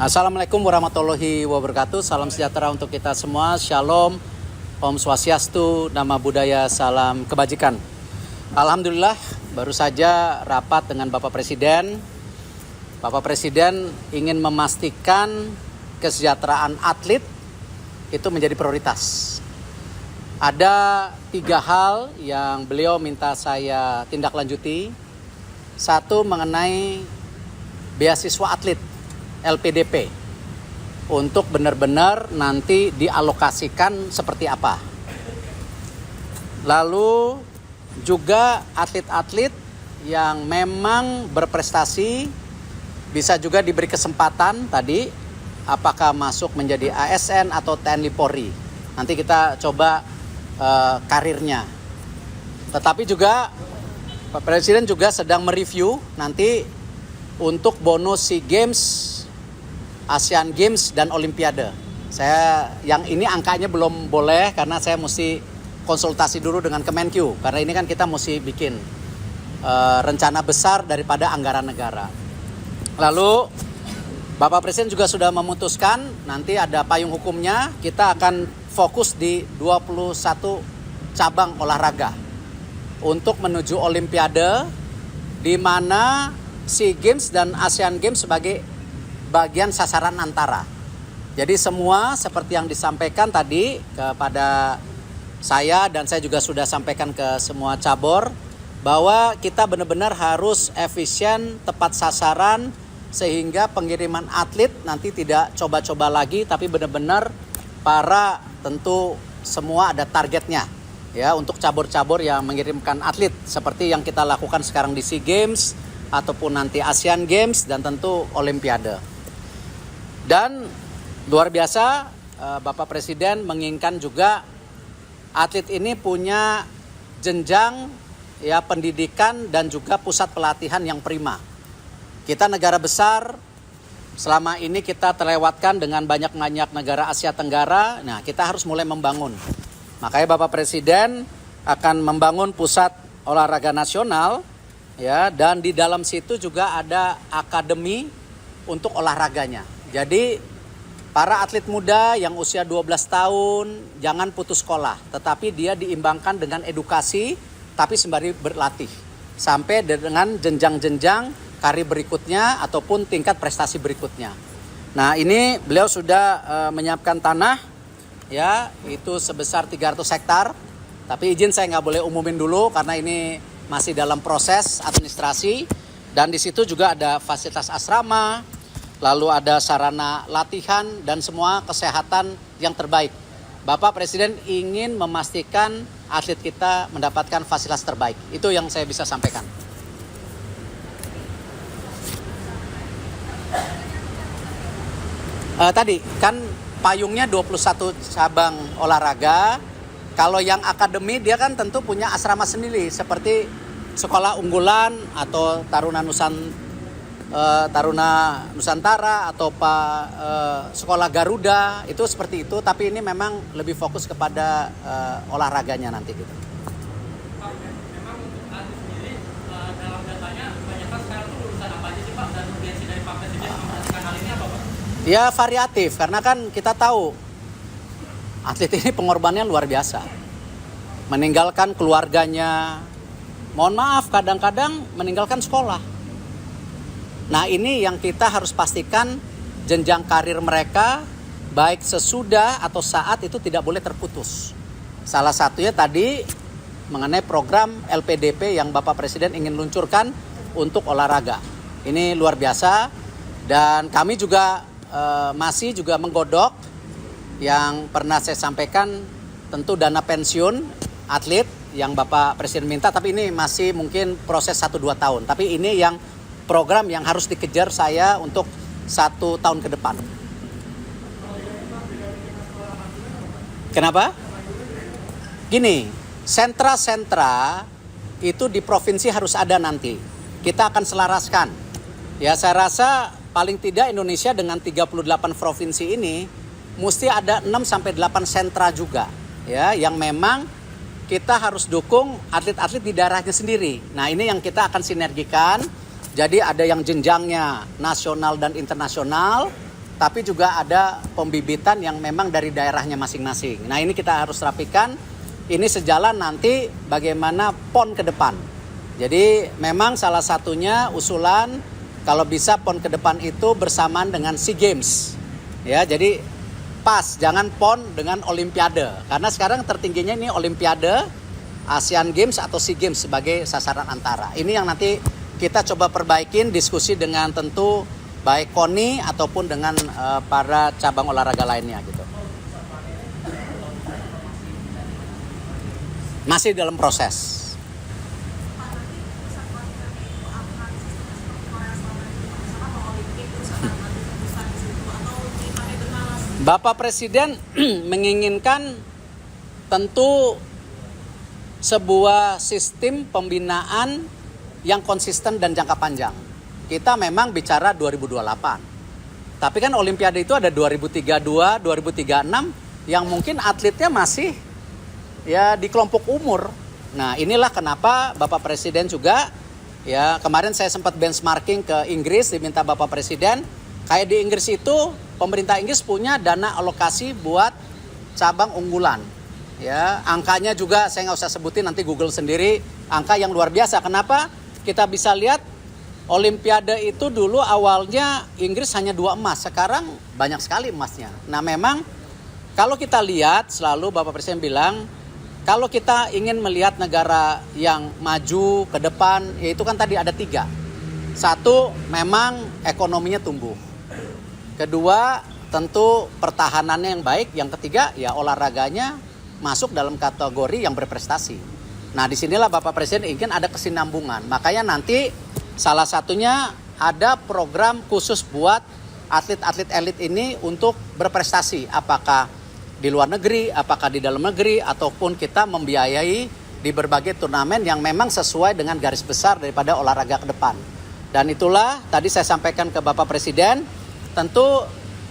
Assalamualaikum warahmatullahi wabarakatuh. Salam sejahtera untuk kita semua. Shalom, Om Swastiastu, Nama Budaya, Salam Kebajikan. Alhamdulillah, baru saja rapat dengan Bapak Presiden. Bapak Presiden ingin memastikan kesejahteraan atlet itu menjadi prioritas. Ada 3 hal yang beliau minta saya tindak lanjuti. Satu, mengenai beasiswa atlet LPDP untuk benar-benar nanti dialokasikan seperti apa. Lalu juga atlet-atlet yang memang berprestasi bisa juga diberi kesempatan tadi apakah masuk menjadi ASN atau TNI Polri. Nanti kita coba karirnya. Tetapi juga Pak Presiden juga sedang mereview nanti untuk bonus SEA Games, Asian Games dan Olimpiade. Saya yang ini angkanya belum boleh karena saya mesti konsultasi dulu dengan Kemenkyu karena ini kan kita mesti bikin rencana besar daripada anggaran negara. Lalu Bapak Presiden juga sudah memutuskan nanti ada payung hukumnya, kita akan fokus di 21 cabang olahraga untuk menuju Olimpiade, di mana SEA Games dan Asian Games sebagai bagian sasaran antara. Jadi semua seperti yang disampaikan tadi kepada saya dan saya juga sudah sampaikan ke semua cabur bahwa kita benar-benar harus efisien, tepat sasaran sehingga pengiriman atlet nanti tidak coba-coba lagi tapi benar-benar tentu semua ada targetnya ya untuk cabur-cabur yang mengirimkan atlet seperti yang kita lakukan sekarang di SEA Games ataupun nanti Asian Games dan tentu Olimpiade. Dan luar biasa Bapak Presiden menginginkan juga atlet ini punya jenjang ya pendidikan dan juga pusat pelatihan yang prima. Kita negara besar, selama ini kita terlewatkan dengan banyak-banyak negara Asia Tenggara. Nah, kita harus mulai membangun. Makanya Bapak Presiden akan membangun pusat olahraga nasional ya, dan di dalam situ juga ada akademi untuk olahraganya. Jadi para atlet muda yang usia 12 tahun jangan putus sekolah, tetapi dia diimbangkan dengan edukasi tapi sembari berlatih sampai dengan jenjang-jenjang karir berikutnya ataupun tingkat prestasi berikutnya. Nah, ini beliau sudah menyiapkan tanah ya, itu sebesar 300 hektar. Tapi izin saya nggak boleh umumin dulu karena ini masih dalam proses administrasi. Dan di situ juga ada fasilitas asrama, lalu ada sarana latihan dan semua kesehatan yang terbaik. Bapak Presiden ingin memastikan atlet kita mendapatkan fasilitas terbaik. Itu yang saya bisa sampaikan. Tadi kan payungnya 21 cabang olahraga. Kalau yang akademi dia kan tentu punya asrama sendiri seperti sekolah unggulan atau Taruna Nusantara atau sekolah Garuda itu seperti itu. Tapi ini memang lebih fokus kepada olahraganya nanti gitu. Pak, memang untuk atlet sendiri dalam datanya banyak kan sekarang tuh lulusan apa aja sih Pak, dan urgensi dari Pak Presiden memperhatikan hal ini apa Pak? Ya variatif karena kan kita tahu atlet ini pengorbanannya luar biasa. Meninggalkan keluarganya, mohon maaf kadang-kadang meninggalkan sekolah. Nah ini yang kita harus pastikan jenjang karir mereka baik sesudah atau saat itu tidak boleh terputus. Salah satunya tadi mengenai program LPDP yang Bapak Presiden ingin luncurkan untuk olahraga. Ini luar biasa dan kami juga masih juga menggodok yang pernah saya sampaikan tentu dana pensiun atlet yang Bapak Presiden minta, tapi ini masih mungkin proses 1-2 tahun. Tapi ini yang program yang harus dikejar saya untuk 1 tahun ke depan. Kenapa? Gini, sentra-sentra itu di provinsi harus ada nanti. Kita akan selaraskan. Ya saya rasa paling tidak Indonesia dengan 38 provinsi ini mesti ada 6-8 sentra juga ya yang memang kita harus dukung atlet-atlet di daerahnya sendiri. Nah, ini yang kita akan sinergikan. Jadi ada yang jenjangnya nasional dan internasional, tapi juga ada pembibitan yang memang dari daerahnya masing-masing. Nah ini kita harus rapikan, ini sejalan nanti bagaimana PON ke depan. Jadi memang salah satunya usulan kalau bisa PON ke depan itu bersamaan dengan SEA Games. Ya, jadi pas, jangan PON dengan Olimpiade. Karena sekarang tertingginya ini Olimpiade, Asian Games atau SEA Games sebagai sasaran antara. Ini yang nanti kita coba perbaikin, diskusi dengan tentu baik KONI ataupun dengan para cabang olahraga lainnya gitu. Masih dalam proses. Bapak Presiden menginginkan tentu sebuah sistem pembinaan yang konsisten dan jangka panjang. Kita memang bicara 2028. Tapi kan Olimpiade itu ada 2032, 2036 yang mungkin atletnya masih ya di kelompok umur. Nah, inilah kenapa Bapak Presiden juga ya kemarin saya sempat benchmarking ke Inggris, diminta Bapak Presiden, kayak di Inggris itu pemerintah Inggris punya dana alokasi buat cabang unggulan. Ya, angkanya juga saya nggak usah sebutin, nanti Google sendiri, angka yang luar biasa. Kenapa? Kita bisa lihat Olimpiade itu dulu awalnya Inggris hanya 2 emas, sekarang banyak sekali emasnya. Nah memang kalau kita lihat selalu Bapak Presiden bilang, kalau kita ingin melihat negara yang maju ke depan, yaitu kan tadi ada 3. 1, memang ekonominya tumbuh. Kedua, tentu pertahanannya yang baik. Yang ketiga, ya olahraganya masuk dalam kategori yang berprestasi. Nah disinilah Bapak Presiden ingin ada kesinambungan. Makanya nanti salah satunya ada program khusus buat atlet-atlet elit ini untuk berprestasi. Apakah di luar negeri, apakah di dalam negeri, ataupun kita membiayai di berbagai turnamen yang memang sesuai dengan garis besar daripada olahraga ke depan. Dan itulah tadi saya sampaikan ke Bapak Presiden, tentu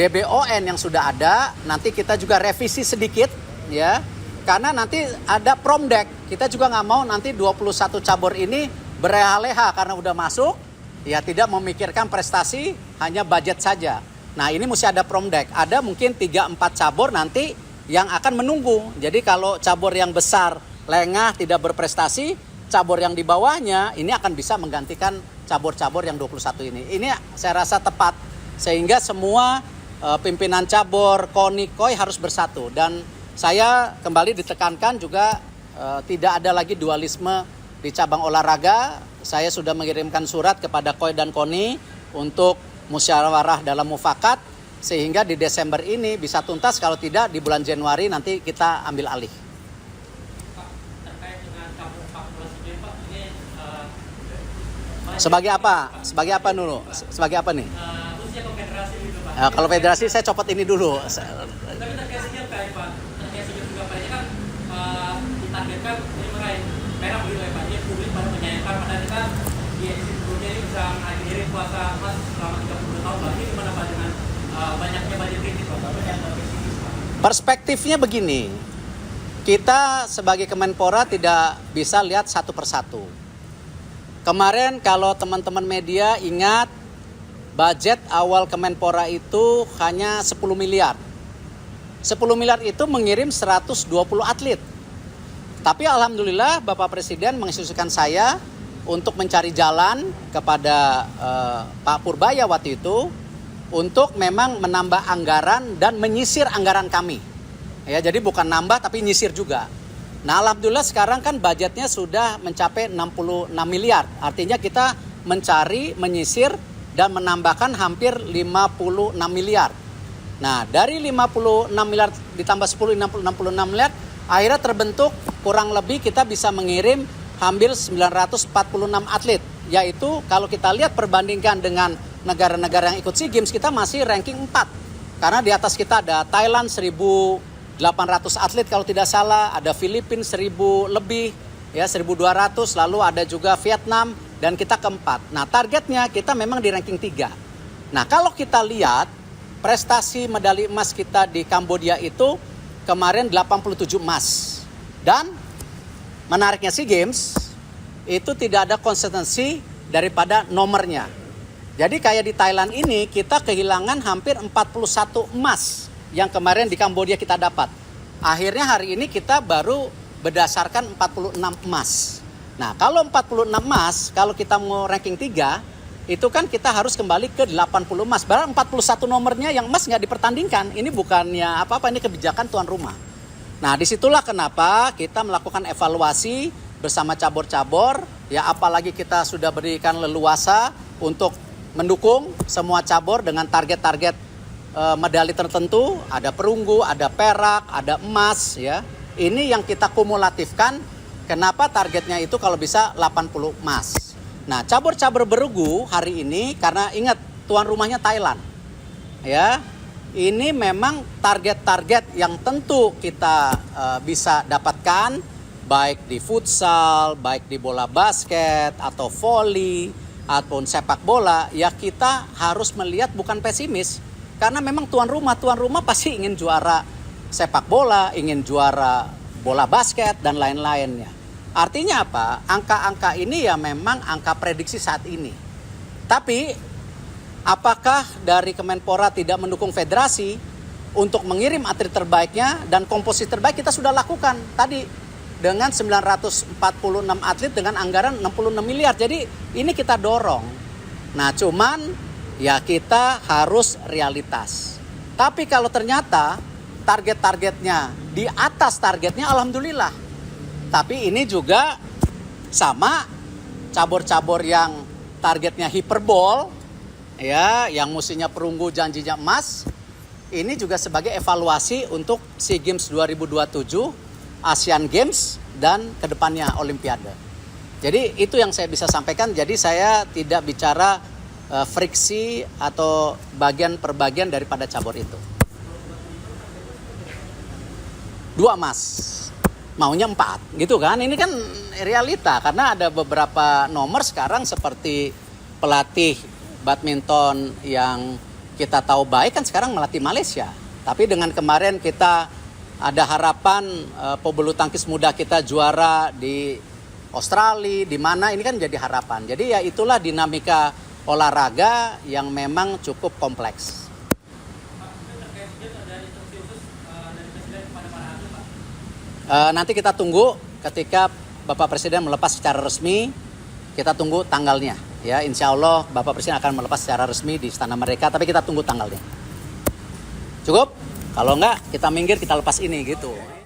DBON yang sudah ada, nanti kita juga revisi sedikit ya. Karena nanti ada promdek, kita juga nggak mau nanti 21 cabur ini berleha-leha karena udah masuk, ya tidak memikirkan prestasi, hanya budget saja. Nah ini mesti ada promdek, ada mungkin 3-4 cabur nanti yang akan menunggu. Jadi kalau cabur yang besar, lengah, tidak berprestasi, cabur yang di bawahnya ini akan bisa menggantikan cabur-cabur yang 21 ini. Ini saya rasa tepat, sehingga semua pimpinan cabur, KONI, KOI harus bersatu. Dan saya kembali ditekankan juga tidak ada lagi dualisme di cabang olahraga. Saya sudah mengirimkan surat kepada KOI dan KONI untuk musyawarah dalam mufakat, sehingga di Desember ini bisa tuntas, kalau tidak di bulan Januari nanti kita ambil alih. Pak, terkait dengan cabur 14 ini Pak, ini Sebagai apa? Sebagai apa dulu? Sebagai apa nih? khususnya konfederasi gitu Pak. Kalau federasi saya copot ini dulu. Tapi terkait SEA Games Pak, terkait SEA Games juga Pak, ini kan ditargetkan ini meraih merah begitu ya Pak. Ini publik pada menyayangkan, padahal kita di edisi sebelumnya ini bisa mengakhiri puasa emas selama 32 tahun lagi. Gimana Pak dengan banyaknya banjir kritis Pak? Perspektifnya begini, kita sebagai Kemenpora tidak bisa lihat satu persatu. Kemarin kalau teman-teman media ingat, budget awal Kemenpora itu hanya 10 miliar. 10 miliar itu mengirim 120 atlet. Tapi alhamdulillah Bapak Presiden menginstruksikan saya untuk mencari jalan kepada Pak Purbaya waktu itu untuk memang menambah anggaran dan menyisir anggaran kami. Ya, jadi bukan nambah tapi nyisir juga. Nah, alhamdulillah sekarang kan budgetnya sudah mencapai 66 miliar. Artinya kita mencari, menyisir dan menambahkan hampir 56 miliar. Nah, dari 56 miliar ditambah 10, 66 miliar, akhirnya terbentuk kurang lebih kita bisa mengirim hampir 946 atlet. Yaitu kalau kita lihat perbandingkan dengan negara-negara yang ikut SEA Games, kita masih ranking 4. Karena di atas kita ada Thailand 1.800 atlet kalau tidak salah, ada Filipina 1.000 lebih, ya 1.200, lalu ada juga Vietnam, dan kita keempat. Nah targetnya kita memang di ranking 3. Nah kalau kita lihat prestasi medali emas kita di Kambodia itu kemarin 87 emas. Dan menariknya SEA Games itu tidak ada konsistensi daripada nomornya. Jadi kayak di Thailand ini kita kehilangan hampir 41 emas yang kemarin di Kamboja kita dapat. Akhirnya hari ini kita baru berdasarkan 46 emas. Nah, kalau 46 emas, kalau kita mau ranking 3, itu kan kita harus kembali ke 80 emas. Padahal 41 nomornya yang emas nggak dipertandingkan. Ini bukannya apa-apa, ini kebijakan tuan rumah. Nah, disitulah kenapa kita melakukan evaluasi bersama cabur-cabur. Ya, apalagi kita sudah berikan leluasa untuk mendukung semua cabur dengan target-target medali tertentu. Ada perunggu, ada perak, ada emas. Ya, ini yang kita kumulatifkan. Kenapa targetnya itu kalau bisa 80 emas. Nah, cabur-cabur bergu hari ini karena ingat tuan rumahnya Thailand. Ya, ini memang target-target yang tentu kita bisa dapatkan baik di futsal, baik di bola basket atau voli ataupun sepak bola. Ya, kita harus melihat bukan pesimis karena memang tuan rumah pasti ingin juara sepak bola, ingin juara bola basket dan lain-lainnya. Artinya apa? Angka-angka ini ya memang angka prediksi saat ini. Tapi apakah dari Kemenpora tidak mendukung federasi untuk mengirim atlet terbaiknya dan komposisi terbaik kita sudah lakukan tadi dengan 946 atlet dengan anggaran 66 miliar. Jadi ini kita dorong. Nah, cuman ya kita harus realitas. Tapi kalau ternyata target-targetnya di atas targetnya, alhamdulillah. Tapi ini juga sama cabur-cabur yang targetnya hiperbol, ya, yang mestinya perunggu janjinya emas. Ini juga sebagai evaluasi untuk SEA Games 2027, Asian Games, dan kedepannya Olimpiade. Jadi itu yang saya bisa sampaikan. Jadi saya tidak bicara friksi atau bagian per bagian daripada cabur itu. 2 emas. Maunya 4 gitu kan. Ini kan realita karena ada beberapa nomor sekarang seperti pelatih badminton yang kita tahu baik kan sekarang melatih Malaysia. Tapi dengan kemarin kita ada harapan pebulu tangkis muda kita juara di Australia, di mana ini kan jadi harapan. Jadi ya itulah dinamika olahraga yang memang cukup kompleks. Nanti kita tunggu ketika Bapak Presiden melepas secara resmi, kita tunggu tanggalnya. Ya, insya Allah Bapak Presiden akan melepas secara resmi di Istana Merdeka, tapi kita tunggu tanggalnya. Cukup? Kalau enggak, kita minggir, kita lepas ini gitu.